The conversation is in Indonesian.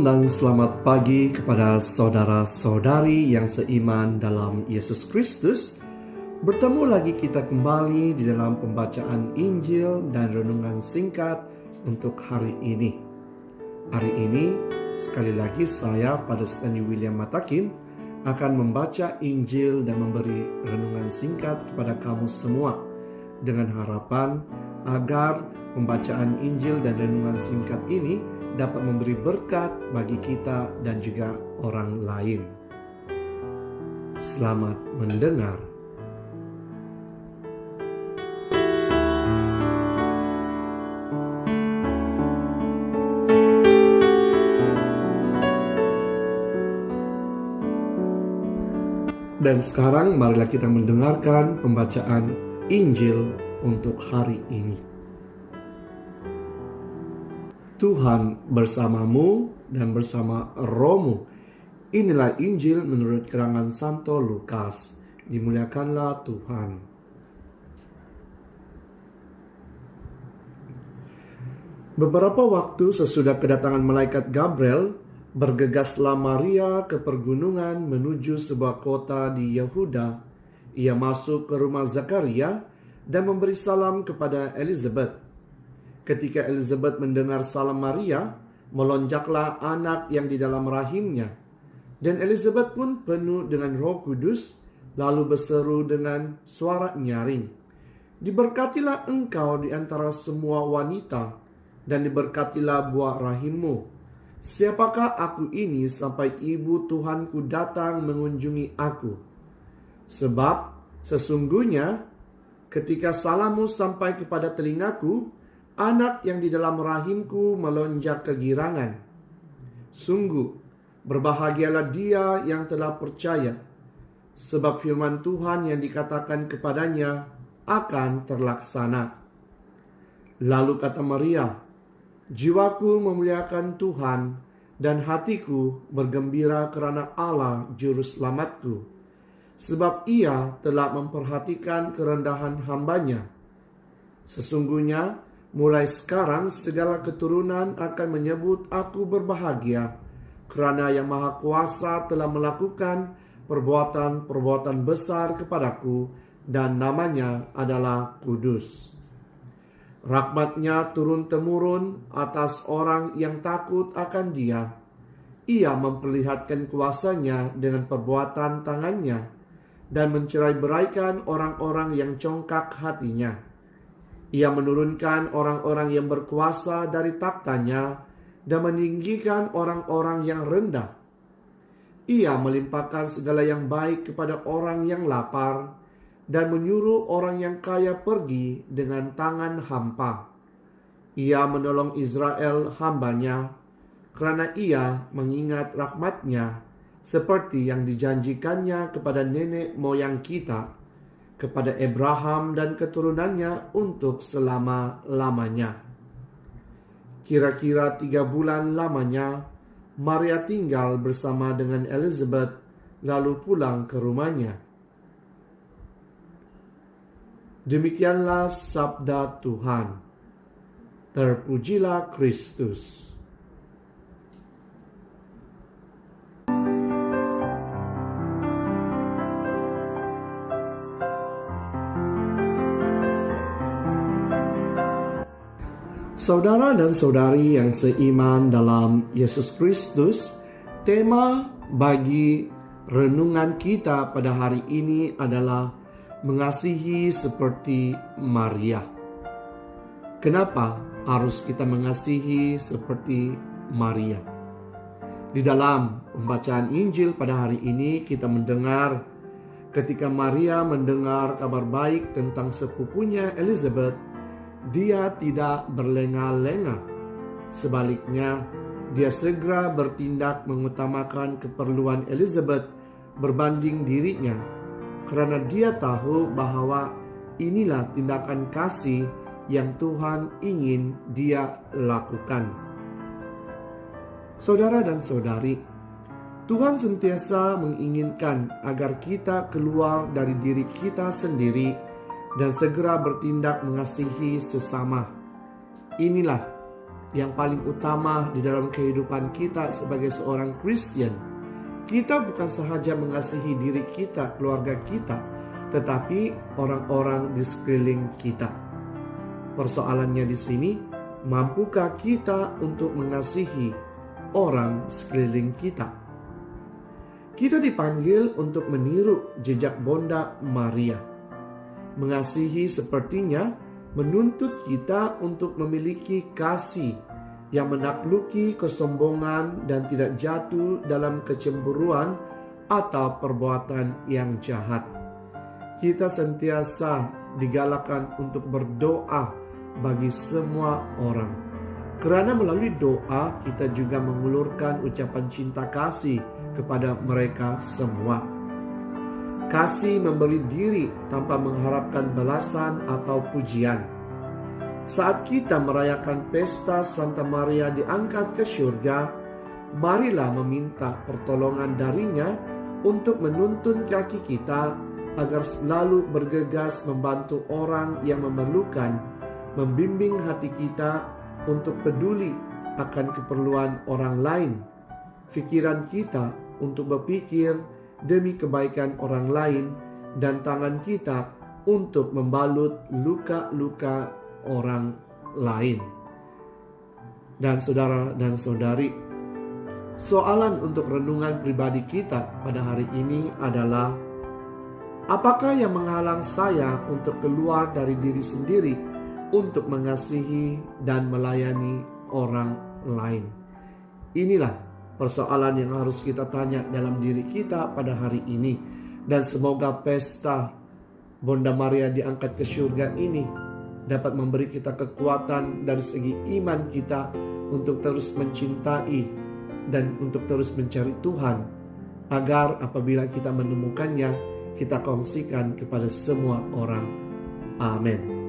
Shalom dan selamat pagi kepada saudara-saudari yang seiman dalam Yesus Kristus. Bertemu lagi kita kembali di dalam pembacaan Injil dan renungan singkat untuk hari ini. Hari ini sekali lagi saya, Pader Stanley William Matakin, akan membaca Injil dan memberi renungan singkat kepada kamu semua dengan harapan agar pembacaan Injil dan renungan singkat ini dapat memberi berkat bagi kita dan juga orang lain. Selamat mendengar. Dan sekarang marilah kita mendengarkan pembacaan Injil untuk hari ini. Tuhan bersamamu dan bersama rohmu. Inilah Injil menurut keterangan Santo Lukas. Dimuliakanlah Tuhan. Beberapa waktu sesudah kedatangan malaikat Gabriel, bergegaslah Maria ke pergunungan menuju sebuah kota di Yehuda. Ia masuk ke rumah Zakaria dan memberi salam kepada Elizabeth. Ketika Elizabeth mendengar salam Maria, melonjaklah anak yang di dalam rahimnya. Dan Elizabeth pun penuh dengan Roh Kudus, lalu berseru dengan suara nyaring, "Diberkatilah engkau di antara semua wanita, dan diberkatilah buah rahimmu. Siapakah aku ini sampai ibu Tuhanku datang mengunjungi aku? Sebab sesungguhnya ketika salammu sampai kepada telingaku, anak yang di dalam rahimku melonjak kegirangan. Sungguh, berbahagialah dia yang telah percaya, sebab firman Tuhan yang dikatakan kepadanya akan terlaksana." Lalu kata Maria, "Jiwaku memuliakan Tuhan, dan hatiku bergembira kerana Allah Juru Selamatku, sebab ia telah memperhatikan kerendahan hambanya. Sesungguhnya, mulai sekarang segala keturunan akan menyebut aku berbahagia, kerana Yang Maha Kuasa telah melakukan perbuatan-perbuatan besar kepadaku, dan namanya adalah kudus. Rahmat-Nya turun-temurun atas orang yang takut akan Dia. Ia memperlihatkan kuasa-Nya dengan perbuatan tangan-Nya, dan mencerai-beraikan orang-orang yang congkak hatinya. Ia menurunkan orang-orang yang berkuasa dari takhta-Nya dan meninggikan orang-orang yang rendah. Ia melimpahkan segala yang baik kepada orang yang lapar dan menyuruh orang yang kaya pergi dengan tangan hampa. Ia menolong Israel hamba-Nya, kerana Ia mengingat rahmat-Nya seperti yang dijanjikannya kepada nenek moyang kita, kepada Abraham dan keturunannya untuk selama-lamanya." Kira-kira 3 bulan lamanya, Maria tinggal bersama dengan Elizabeth, lalu pulang ke rumahnya. Demikianlah sabda Tuhan. Terpujilah Kristus. Saudara dan saudari yang seiman dalam Yesus Kristus, tema bagi renungan kita pada hari ini adalah mengasihi seperti Maria. Kenapa harus kita mengasihi seperti Maria? Di dalam pembacaan Injil pada hari ini kita mendengar ketika Maria mendengar kabar baik tentang sepupunya Elizabeth, dia tidak berlenga-lenga. Sebaliknya, dia segera bertindak mengutamakan keperluan Elizabeth berbanding dirinya, kerana dia tahu bahwa inilah tindakan kasih yang Tuhan ingin dia lakukan. Saudara dan saudari, Tuhan sentiasa menginginkan agar kita keluar dari diri kita sendiri dan segera bertindak mengasihi sesama. Inilah yang paling utama di dalam kehidupan kita sebagai seorang Kristen. Kita bukan sahaja mengasihi diri kita, keluarga kita, tetapi orang-orang di sekeliling kita. Persoalannya di sini, mampukah kita untuk mengasihi orang sekeliling kita? Kita dipanggil untuk meniru jejak Bonda Maria. Mengasihi sepertinya menuntut kita untuk memiliki kasih yang menakluki kesombongan dan tidak jatuh dalam kecemburuan atau perbuatan yang jahat. Kita sentiasa digalakkan untuk berdoa bagi semua orang, karena melalui doa kita juga mengulurkan ucapan cinta kasih kepada mereka semua. Kasih memberi diri tanpa mengharapkan balasan atau pujian. Saat kita merayakan pesta Santa Maria diangkat ke surga, marilah meminta pertolongan darinya untuk menuntun kaki kita agar selalu bergegas membantu orang yang memerlukan, membimbing hati kita untuk peduli akan keperluan orang lain, pikiran kita untuk berpikir demi kebaikan orang lain, dan tangan kita untuk membalut luka-luka orang lain. Dan saudara dan saudari, soalan untuk renungan pribadi kita pada hari ini adalah, apakah yang menghalang saya untuk keluar dari diri sendiri untuk mengasihi dan melayani orang lain? Inilah persoalan yang harus kita tanya dalam diri kita pada hari ini. Dan semoga pesta Bonda Maria diangkat ke surga ini dapat memberi kita kekuatan dari segi iman kita untuk terus mencintai dan untuk terus mencari Tuhan, agar apabila kita menemukannya, kita kongsikan kepada semua orang. Amin.